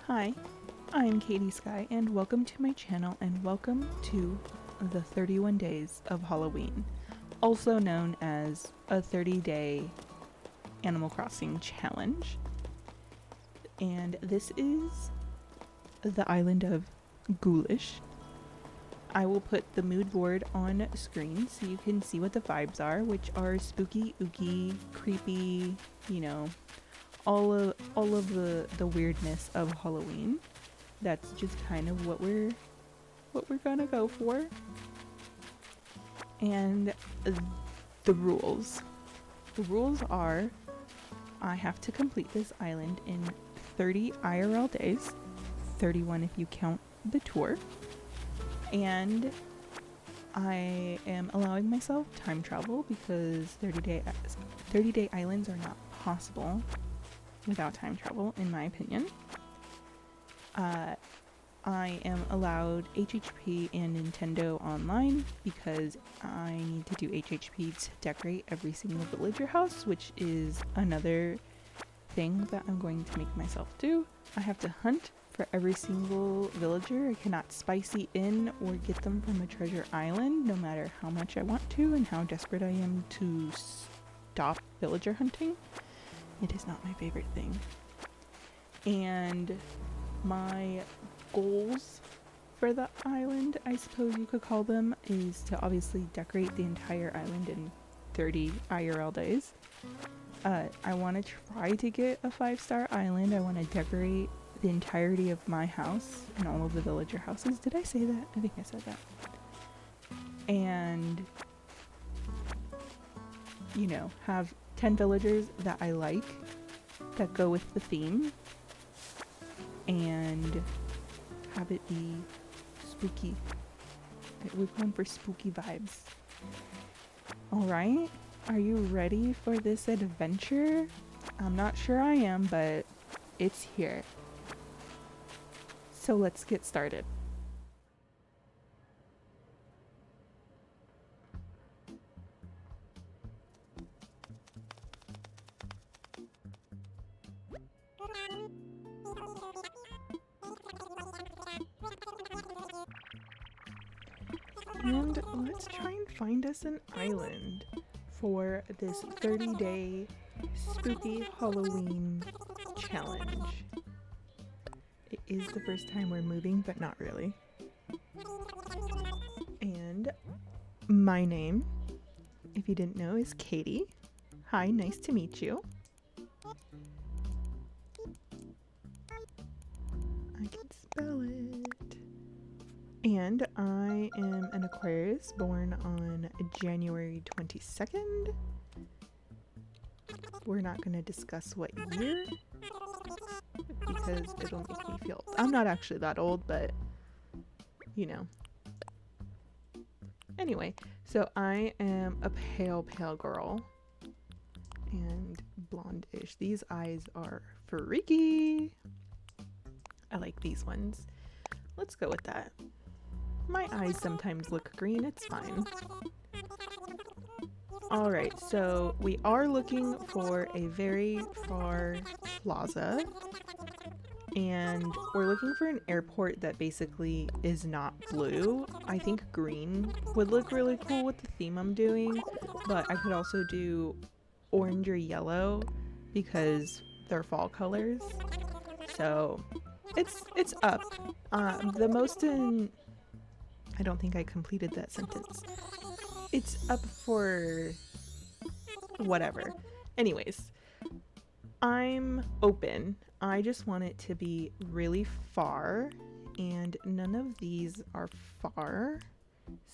Hi, I'm Katie Sky, and welcome to my channel, and welcome to the 31 Days of Halloween, also known as a 30-day Animal Crossing challenge. And this is the island of Ghoulish. I will put the mood board on screen so you can see what the vibes are, which are spooky, ooky, creepy, you know, all of the weirdness of Halloween. That's just kind of what we're gonna go for. And the rules. The rules are I have to complete this island in 30 IRL days, 31 if you count the tour. And I am allowing myself time travel because 30-day islands are not possible without time travel, in my opinion. I am allowed HHP and Nintendo online because I need to do HHP to decorate every single villager house, which is another thing that I'm going to make myself do. I have to hunt for every single villager. I cannot spicy in or get them from a treasure island, no matter how much I want to and how desperate I am to stop villager hunting. It is not my favorite thing. And my goals for the island, I suppose you could call them, is to obviously decorate the entire island in 30 IRL days. I want to try to get a 5-star island. I want to decorate the entirety of my house and all of the villager houses. Did I say that? I think I said that. And, you know, have 10 villagers that I like, that go with the theme, and have it be spooky. We're going for spooky vibes. Alright, are you ready for this adventure? I'm not sure I am, but it's here. So let's get started. And let's try and find us an island for this 30-day spooky Halloween challenge. It is the first time we're moving, but not really. And my name, if you didn't know, is Katie. Hi, nice to meet you. I can spell it. And I am an Aquarius born on January 22nd. We're not going to discuss what year because it'll make me feel... I'm not actually that old, but you know. Anyway, so I am a pale girl and blonde-ish. These eyes are freaky. I like these ones. Let's go with that. My eyes sometimes look green, it's fine. Alright, so we are looking for a very far plaza. And we're looking for an airport that basically is not blue. I think green would look really cool with the theme I'm doing, but I could also do orange or yellow because they're fall colors. So it's up. The most in... I don't think I completed that sentence. It's up for whatever. Anyways, I'm open. I just want it to be really far, and none of these are far.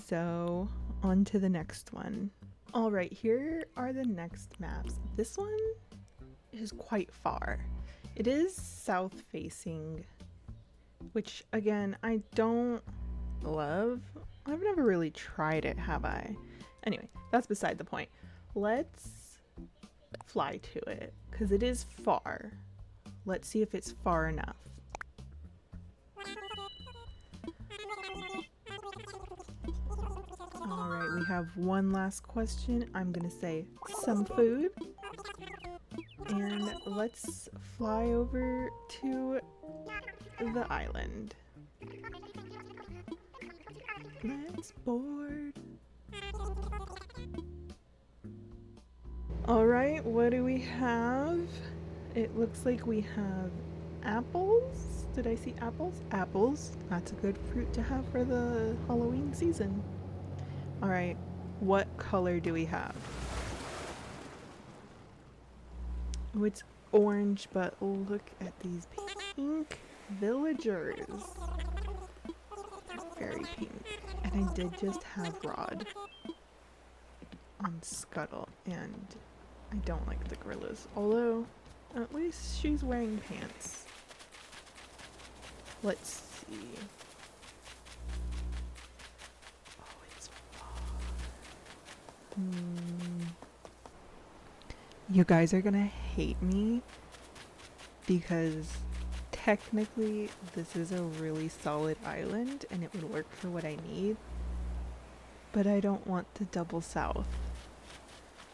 So on to the next one. All right, here are the next maps. This one is quite far. It is south facing, which again, I don't love. I've never really tried it, have I? Anyway, that's beside the point. Let's fly to it because it is far. Let's see if it's far enough. Alright, we have one last question. I'm gonna say some food. And let's fly over to the island. Let's board. Alright, what do we have? It looks like we have apples. Did I see apples? Apples. That's a good fruit to have for the Halloween season. Alright, what color do we have? Oh, it's orange, but look at these pink villagers. They're very pink. And I did just have Rod on Scuttle, and I don't like the gorillas. Although, at least she's wearing pants. Let's see. Oh, it's fall. You guys are gonna hate me because technically this is a really solid island and it would work for what I need, but I don't want to double south.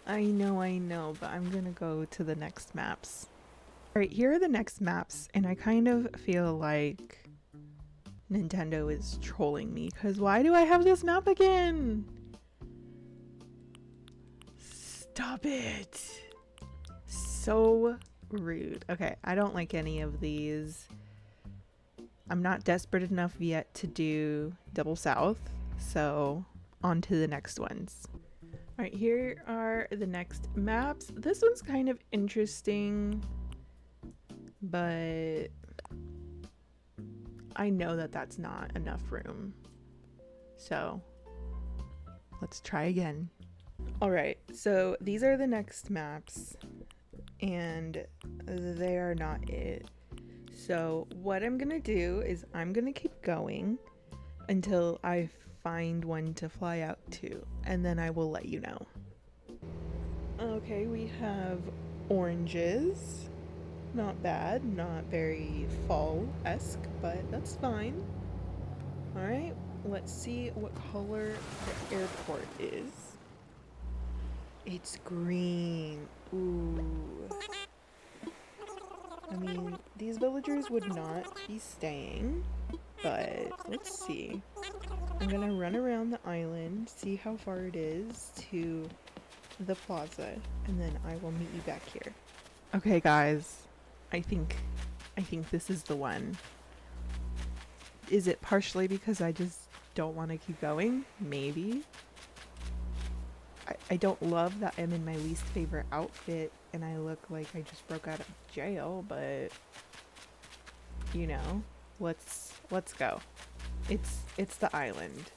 I know, but I'm gonna go to the next maps. Alright, here are the next maps, and I kind of feel like Nintendo is trolling me, because why do I have this map again? Stop it! So rude. Okay, I don't like any of these. I'm not desperate enough yet to do double south, so on to the next ones. Alright, here are the next maps. This one's kind of interesting, but I know that that's not enough room. So let's try again. Alright, so these are the next maps, and they are not it. So what I'm gonna do is I'm gonna keep going until I find one to fly out to, and then I will let you know. Okay, we have oranges. Not bad, not very fall-esque, but that's fine. Alright, let's see what color the airport is. It's green. Ooh. I mean, these villagers would not be staying, but let's see. I'm gonna run around the island, see how far it is to the plaza, and then I will meet you back here. Okay, guys. I think this is the one. Is it partially because I just don't want to keep going? Maybe. I don't love that I'm in my least favorite outfit and I look like I just broke out of jail, but you know, let's go. It's the island.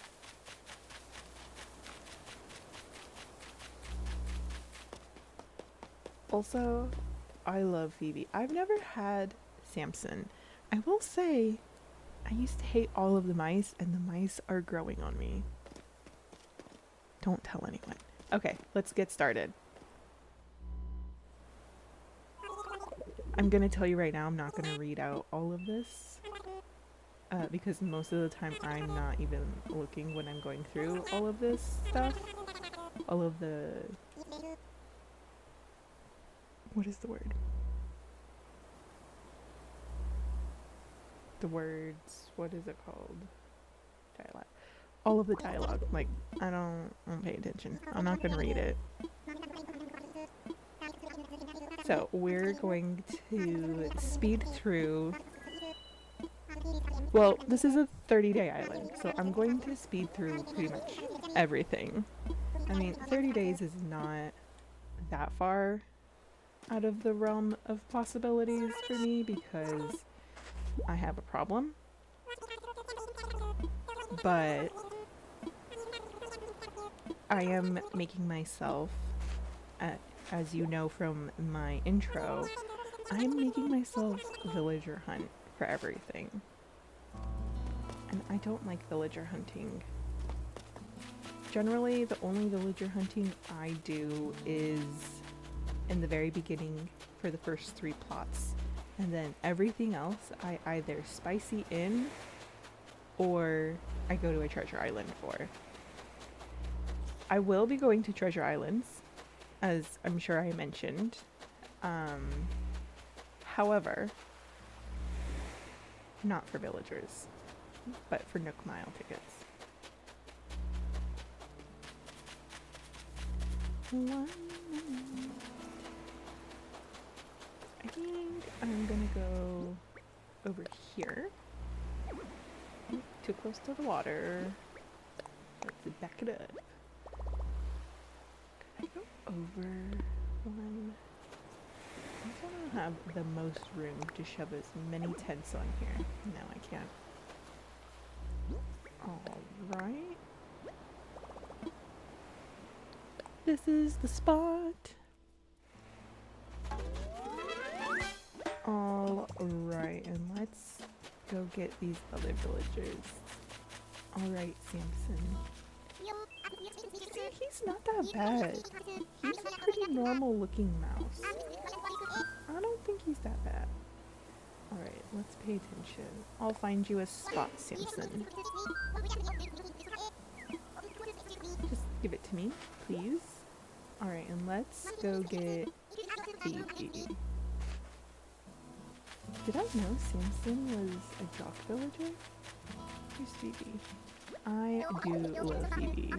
Also, I love Phoebe. I've never had Samson. I will say, I used to hate all of the mice, and the mice are growing on me. Don't tell anyone. Okay, let's get started. I'm gonna tell you right now, I'm not gonna read out all of this, because most of the time I'm not even looking when I'm going through all of this stuff. All of the... What is the word? The words, what is it called? Dialogue. All of the dialogue. Like, I don't pay attention. I'm not gonna read it. So, we're going to speed through. Well, this is a 30-day island, so I'm going to speed through pretty much everything. I mean, 30 days is not that far out of the realm of possibilities for me because I have a problem. But I am making myself, as you know from my intro, I'm making myself villager hunt for everything. And I don't like villager hunting. Generally, the only villager hunting I do is in the very beginning for the first 3 plots, and then everything else I either spicy in or I go to a treasure island for. I will be going to treasure islands, as I'm sure I mentioned, However, not for villagers, but for Nook Mile tickets. I think I'm gonna go over here. Too close to the water. Let's back it up. Can I go over one? I just want to have the most room to shove as many tents on here. No, I can't. Alright. This is the spot. Alright, and let's go get these other villagers. Alright, Samson. He's not that bad. He's a pretty normal looking mouse. I don't think he's that bad. Alright, let's pay attention. I'll find you a spot, Samson. Just give it to me, please. Alright, and let's go get Phoebe. Did I know Samson was a jock villager? Who's Phoebe? I do love Phoebe.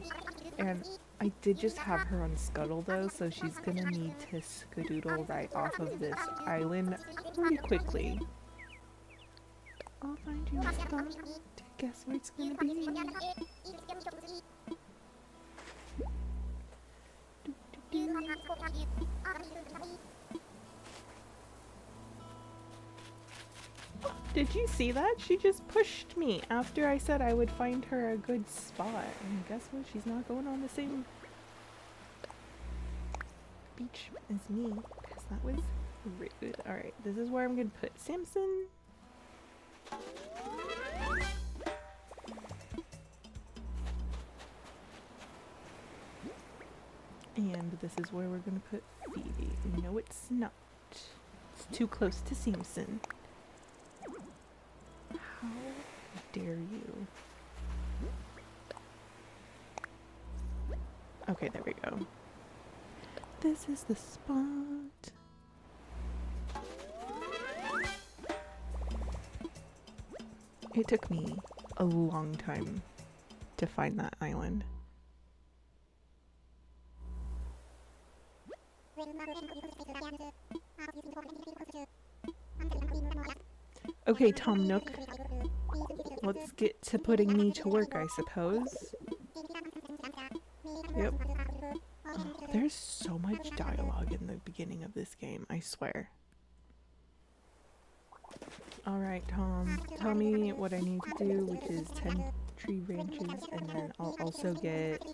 And I did just have her on Scuttle though, so she's gonna need to skedoodle right off of this island pretty quickly. I'll find you a spot. Guess where it's gonna be? Did you see that? She just pushed me after I said I would find her a good spot. And guess what? She's not going on the same beach as me, because that was rude. Alright, this is where I'm going to put Samson. And this is where we're going to put Phoebe. No, it's not. It's too close to Samson. How dare you? Okay, there we go. This is the spot. It took me a long time to find that island. Okay, Tom Nook. Let's get to putting me to work, I suppose. Yep. Oh, there's so much dialogue in the beginning of this game, I swear. Alright, Tom. Tell me what I need to do, which is 10 tree branches, and then I'll also get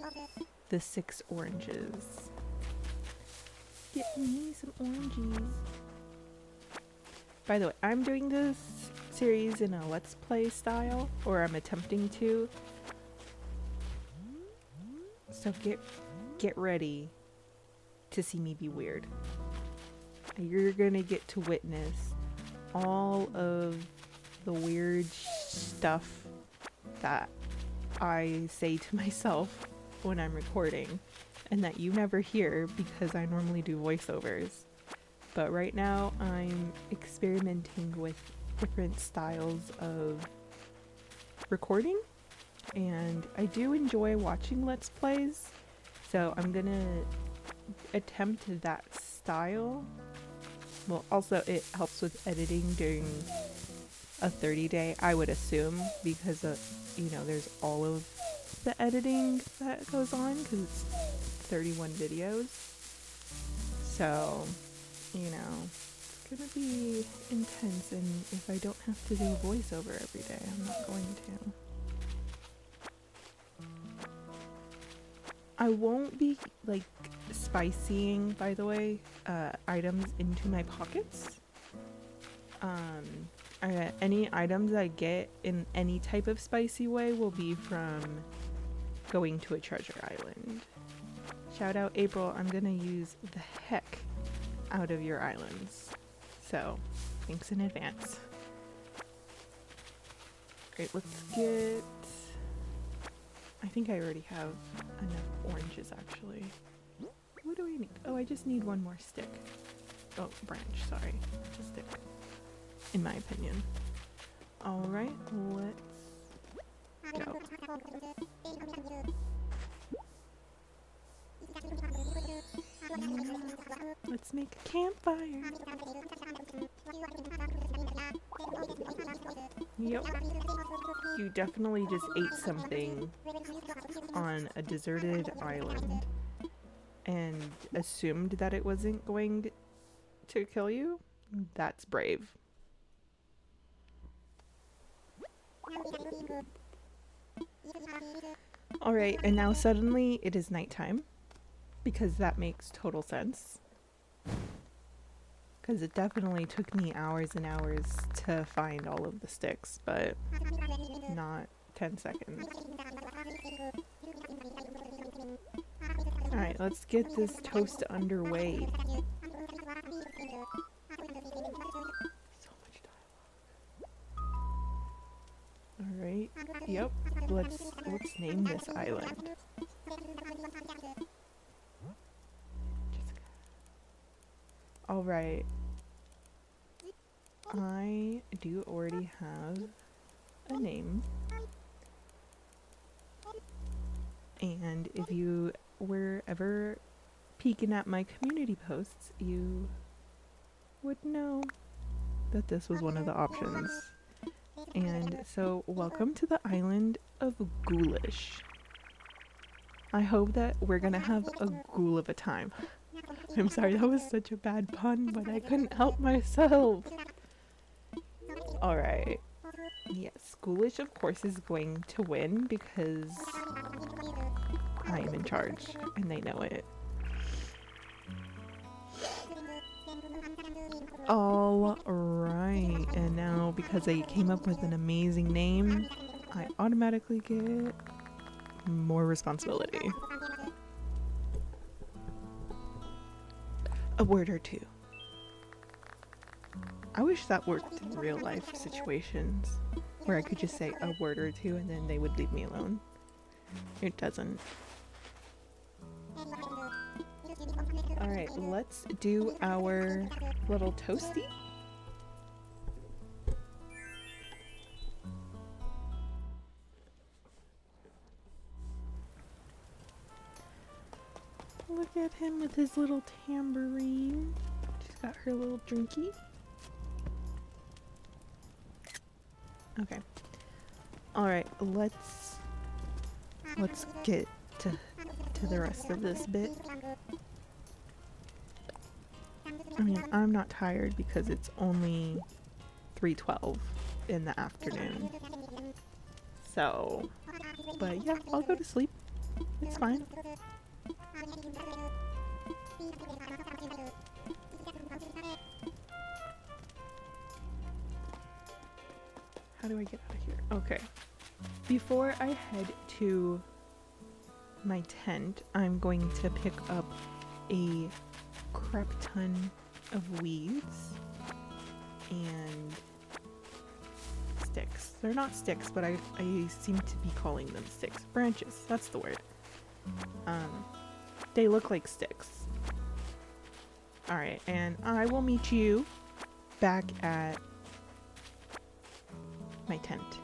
the 6 oranges. Get me some oranges. By the way, I'm doing this series in a Let's Play style, or I'm attempting to. So get ready to see me be weird. You're gonna get to witness all of the weird stuff that I say to myself when I'm recording, and that you never hear because I normally do voiceovers. But right now I'm experimenting with different styles of recording, and I do enjoy watching Let's Plays, so I'm gonna attempt that style. Well, also it helps with editing during a 30-day, I would assume, because you know, there's all of the editing that goes on because it's 31 videos. So, you know, it's gonna be intense, and if I don't have to do voiceover every day, I'm not going to. I won't be, like, spicying, by the way, items into my pockets. Any items I get in any type of spicy way will be from going to a treasure island. Shout out April, I'm gonna use the heck out of your islands. So, thanks in advance. Great, let's get... I think I already have enough oranges, actually. What do I need? Oh, I just need one more stick. Oh, branch, sorry. It's a stick, in my opinion. Alright, let's go. Let's make a campfire. Yep. You definitely just ate something on a deserted island and assumed that it wasn't going to kill you. That's brave. Alright, and now suddenly it is nighttime, because that makes total sense. Because it definitely took me hours and hours to find all of the sticks, but not 10 seconds. Alright, let's get this toast underway. So much dialogue. Alright, yep, let's name this island. Alright. I do already have a name. And if you were ever peeking at my community posts, you would know that this was one of the options. And so, welcome to the island of Ghoulish. I hope that we're gonna have a ghoul of a time. I'm sorry, that was such a bad pun, but I couldn't help myself. Alright. Yes, Ghoulish of course is going to win because I am in charge and they know it. Alright, and now because I came up with an amazing name, I automatically get more responsibility. A word or two. I wish that worked in real life situations where I could just say a word or two and then they would leave me alone. It doesn't. Alright, let's do our little toasty. Look at him with his little tambourine. She's got her little drinky. Okay. Alright, let's get to the rest of this bit. I mean, I'm not tired because it's only 3:12 in the afternoon. So, but yeah, I'll go to sleep. It's fine. How do I get out of here? Okay. Before I head to my tent, I'm going to pick up a crap ton of weeds and sticks. They're not sticks, but I seem to be calling them sticks. Branches, that's the word. They look like sticks. Alright, and I will meet you back at my tent.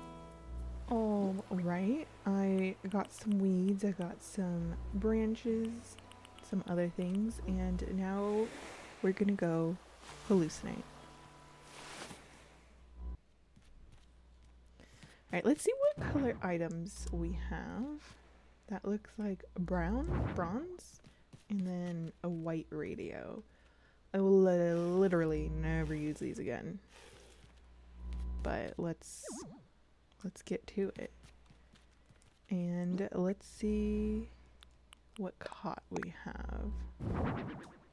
Alright, I got some weeds, I got some branches, some other things, and now we're gonna go hallucinate. Alright, let's see what color items we have. That looks like brown, bronze, and then a white radio. I will literally never use these again. But let's get to it. And let's see what cot we have.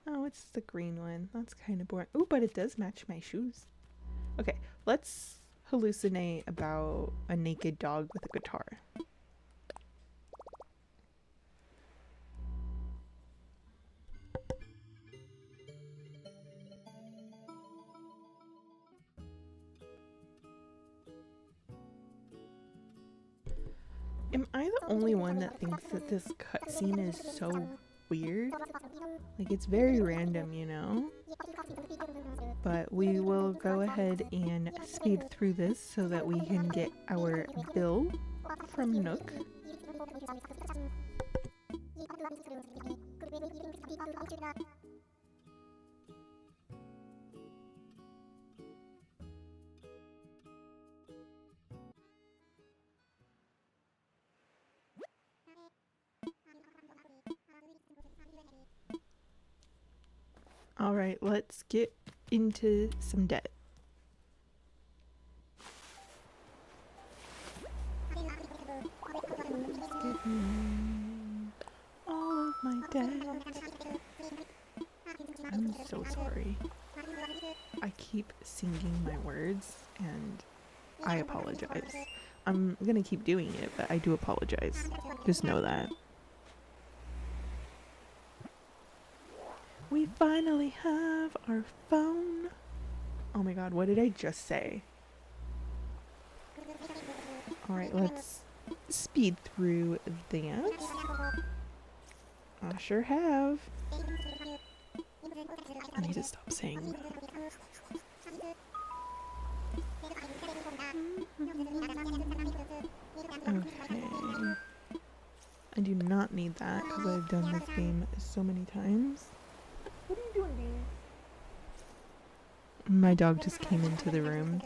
Oh, it's the green one. That's kind of boring. Oh, but it does match my shoes. Okay, let's hallucinate about a naked dog with a guitar. Am I the only one that thinks that this cutscene is so weird? Like, it's very random, you know? But we will go ahead and speed through this so that we can get our bill from Nook. Alright, let's get into some debt. Give me all of my debt. I'm so sorry. I keep singing my words and I apologize. I'm gonna keep doing it, but I do apologize. Just know that. We finally have our phone. Oh my god, what did I just say? Alright, let's speed through that. I sure have. I need to stop saying that. Okay. I do not need that because I've done this game so many times. What are you doing, baby? My dog just came into the room,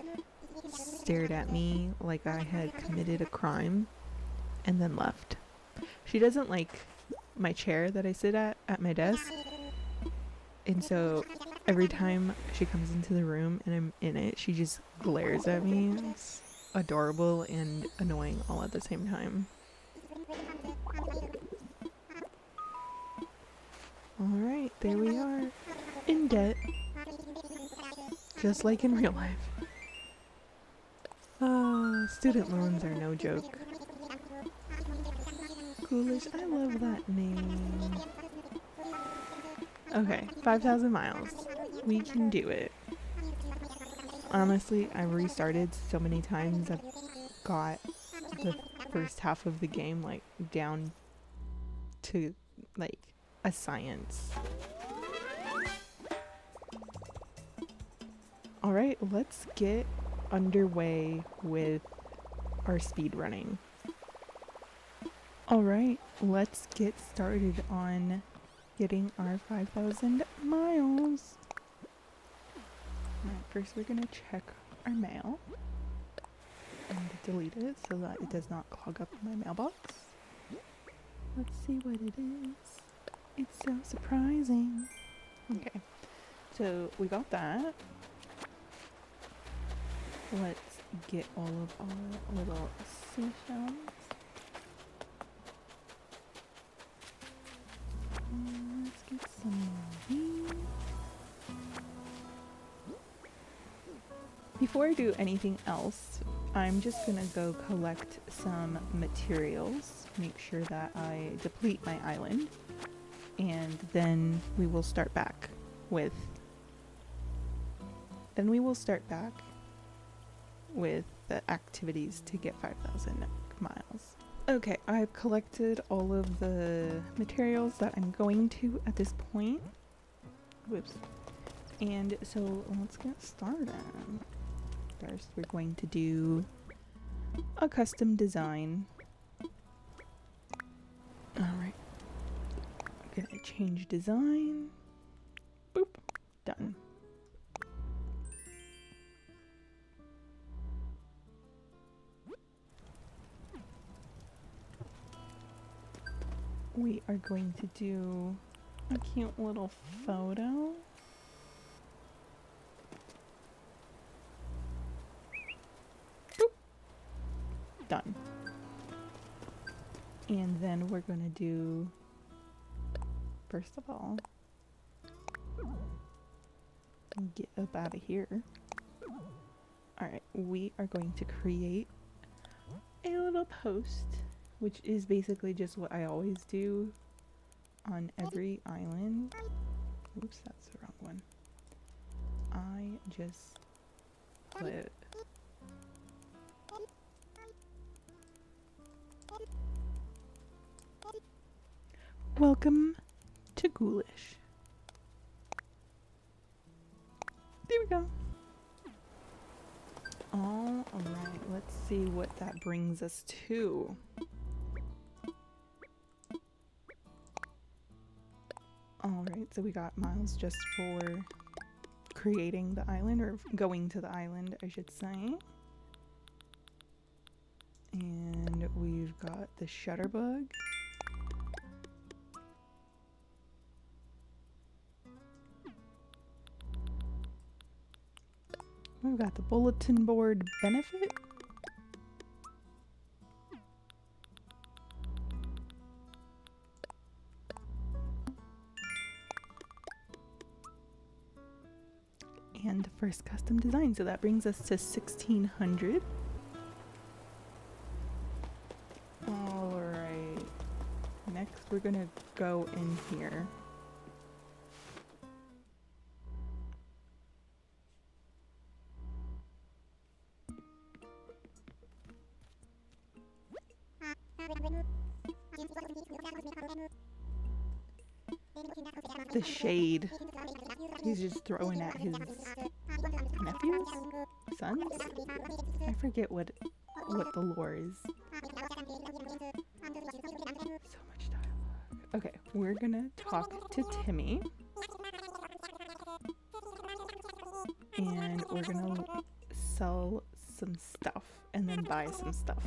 stared at me like I had committed a crime, and then left. She doesn't like my chair that I sit at my desk, and so every time she comes into the room and I'm in it, she just glares at me. It's adorable and annoying all at the same time. Alright, there we are. In debt. Just like in real life. Student loans are no joke. Ghoulish, I love that name. Okay, 5,000 miles. We can do it. Honestly, I've restarted so many times. I've got the first half of the game like down to like a science. Alright, let's get underway with our speed running. Alright, let's get started on getting our 5,000 miles. Alright, first we're gonna check our mail and delete it so that it does not clog up my mailbox. Let's see what it is. It's so surprising. Okay, so we got that. Let's get all of our little seashells. Let's get some of these. Before I do anything else, I'm just gonna go collect some materials, make sure that I deplete my island, and then we will start back with the activities to get 5,000 miles. Okay, I've collected all of the materials that I'm going to at this point. Whoops. And so let's get started. First, we're going to do a custom design. Alright. I'm gonna change design. Boop. Done. We are going to do a cute little photo. Boop. Done. And then we're going to do, first of all, get up out of here. Alright, we are going to create a little post, which is basically just what I always do on every island. Oops, that's the wrong one. I just put welcome to Ghoulish. There we go. All right, let's see what that brings us to. All right, so we got miles just for creating the island, or going to the island, I should say. And we've got the shutterbug. We've got the bulletin board benefit. And the first custom design. So that brings us to 1600. Alright. Next we're gonna go in here. The shade. He's just throwing at his nephews? Sons? I forget what the lore is. So much dialogue. Okay, we're gonna talk to Timmy. And we're gonna sell some stuff and then buy some stuff.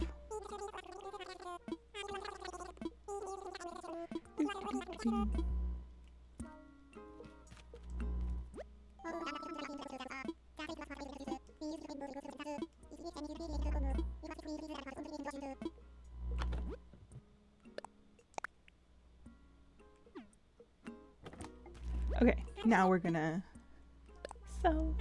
Okay, now we're gonna sell.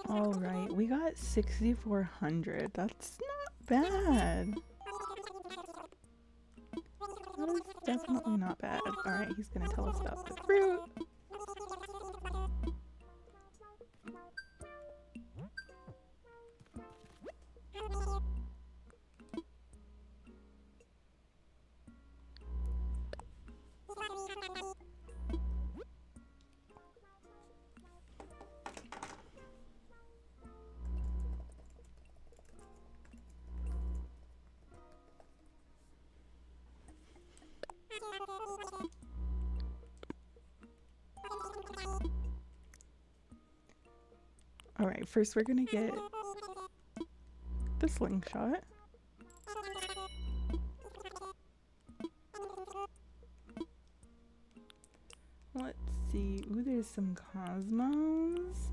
All right, we got 6,400. That's not bad. That is definitely not bad. All right, he's gonna tell us about the fruit. All right, first we're gonna get the slingshot. Let's see. Ooh, there's some cosmos.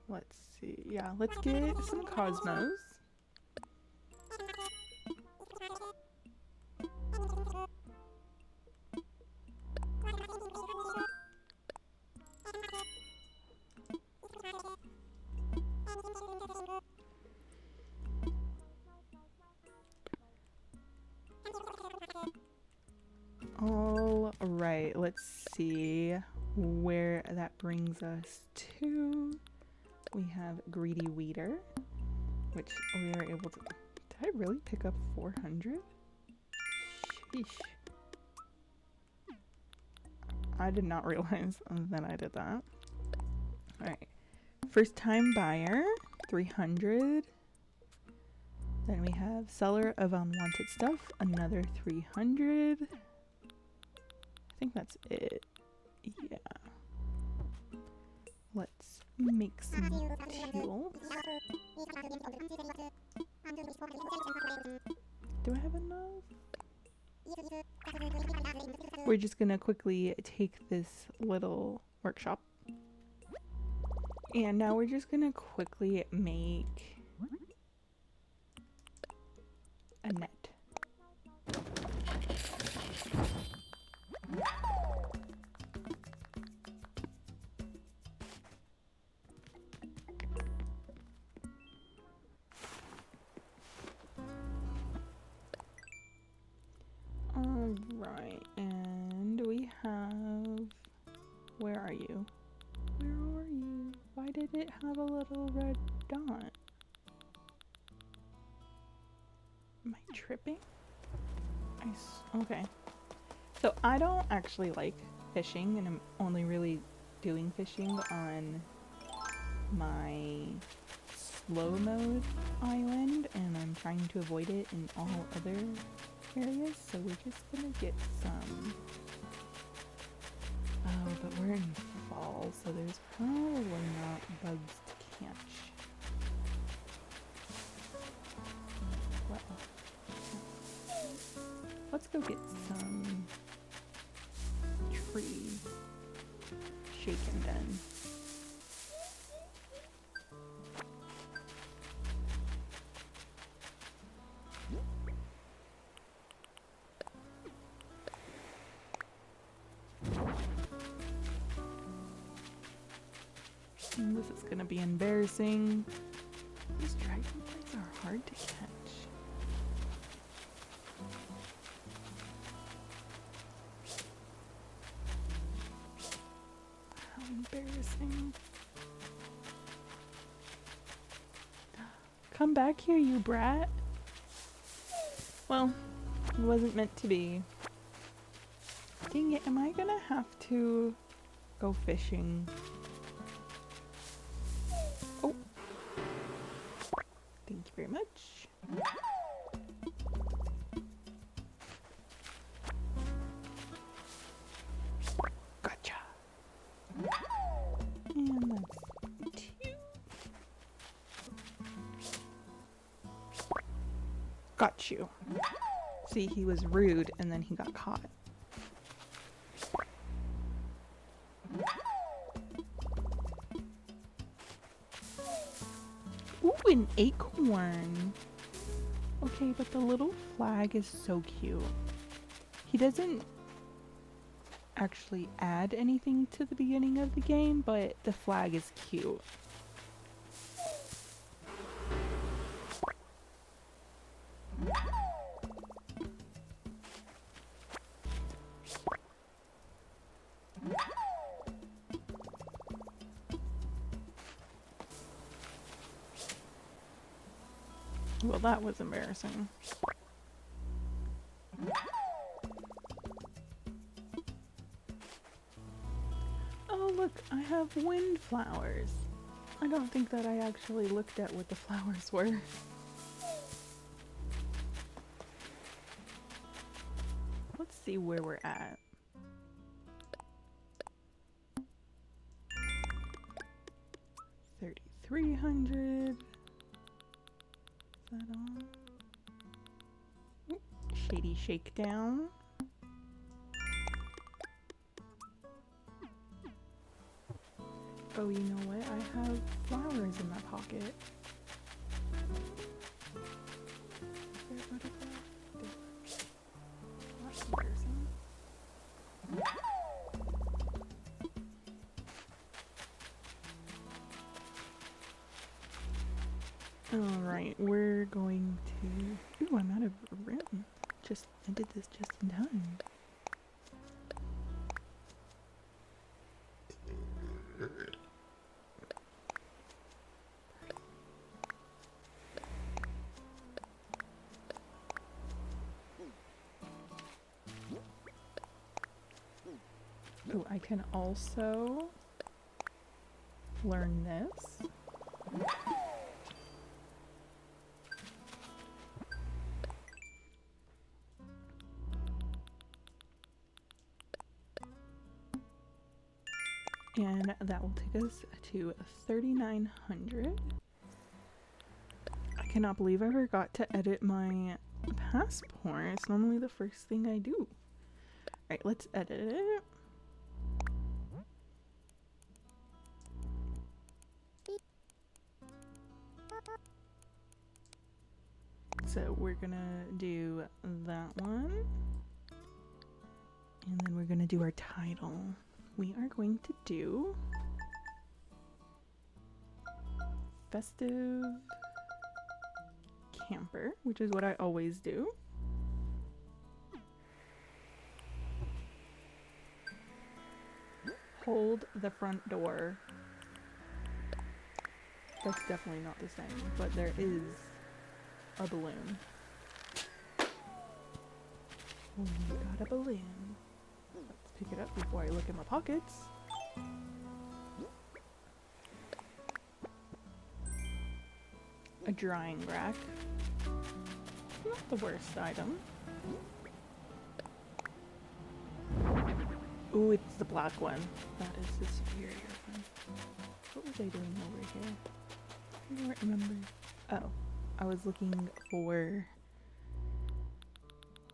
Let's see. Yeah, let's get some cosmos. All right, let's see where that brings us to. We have Greedy Weeder, which we are able to... Did I really pick up 400? Sheesh. I did not realize that I did that. Alright. First time buyer, 300. Then we have seller of unwanted stuff, another 300. I think that's it. Yeah. Let's make some tools. Do I have enough? We're just gonna quickly take this little workshop. And now we're just gonna quickly make a net. Where are you? Where are you? Why did it have a little red dot? Am I tripping? Okay. So I don't actually like fishing, and I'm only really doing fishing on my slow mode island, and I'm trying to avoid it in all other areas, so we're just gonna get some. Oh, but we're in fall, so there's probably not bugs to catch. Well, let's go get some tree shaken done. This is gonna be embarrassing. These dragonflies are hard to catch. How embarrassing. Come back here, you brat. Well, it wasn't meant to be. Dang it, am I gonna have to go fishing? Oh. Thank you very much. Gotcha. And that's two. Got you. See, he was rude and then he got caught. Ooh, an acorn. Okay, but the little flag is so cute. He doesn't actually add anything to the beginning of the game, but the flag is cute. Well, that was embarrassing. Oh, look, I have windflowers. I don't think that I actually looked at what the flowers were. Let's see where we're at. $3,300. Is that on? Ooh, shady shakedown. Oh, you know what? I have flowers in my pocket. That's embarrassing. Alright, we're going to... Ooh, I'm out of room. I did this just in time. Ooh, I can also learn this. And that will take us to 3,900. I cannot believe I forgot to edit my passport. It's normally the first thing I do. Alright, let's edit it. So we're gonna do that one. And then we're gonna do our title. We are going to do Festive Camper, which is what I always do. hold the front door. That's definitely not the same, but there is a balloon. We got a balloon. Let's pick it up before I look in my pockets. A drying rack. Not the worst item. Ooh, it's the black one. That is the superior one. What was I doing over here? I don't remember. Oh, I was looking for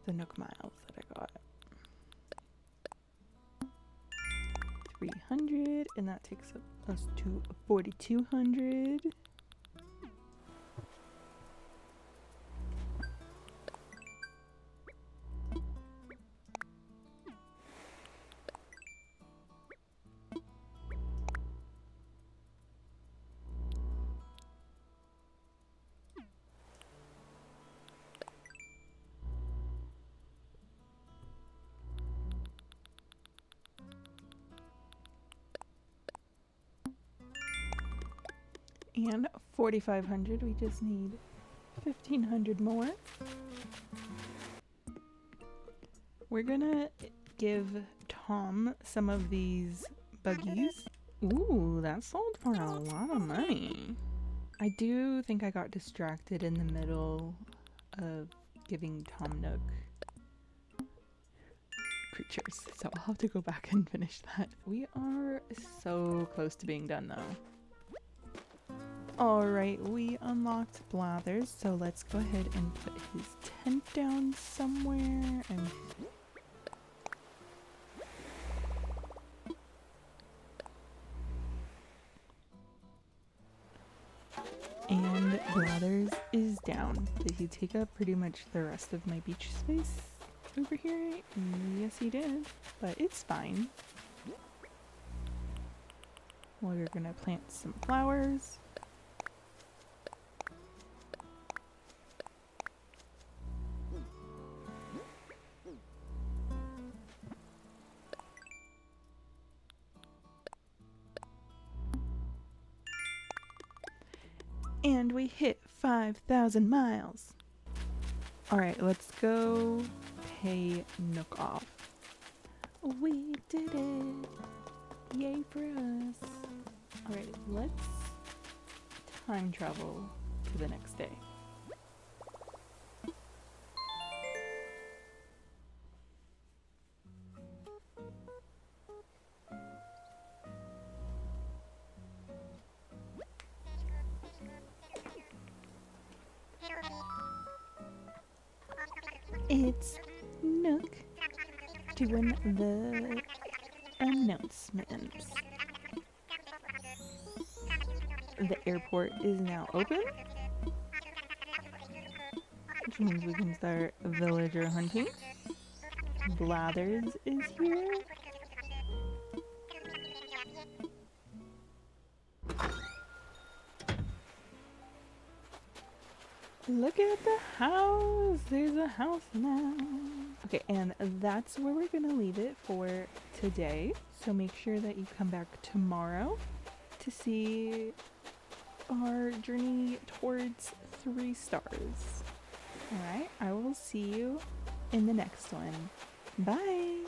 the Nook Miles that I got. 300, and that takes us to 4,200. And 4,500, we just need 1,500 more. We're gonna give Tom some of these buggies. Ooh, that sold for a lot of money. I do think I got distracted in the middle of giving Tom Nook creatures, so I'll have to go back and finish that. We are so close to being done though. Alright, we unlocked Blathers, so let's go ahead and put his tent down somewhere and Blathers is down. Did he take up pretty much the rest of my beach space over here? Yes, he did, but it's fine. We're gonna plant some flowers. And we hit 5,000 miles. Alright, let's go pay Nook off. We did it! Yay for us! Alright, let's time travel to the next day. It's Nook doing the announcements. The airport is now open, which means we can start villager hunting. Blathers is here. Look at the house! There's a house now. Okay, and that's where we're gonna leave it for today. So make sure that you come back tomorrow to see our journey towards 3 stars. Alright, I will see you in the next one. Bye!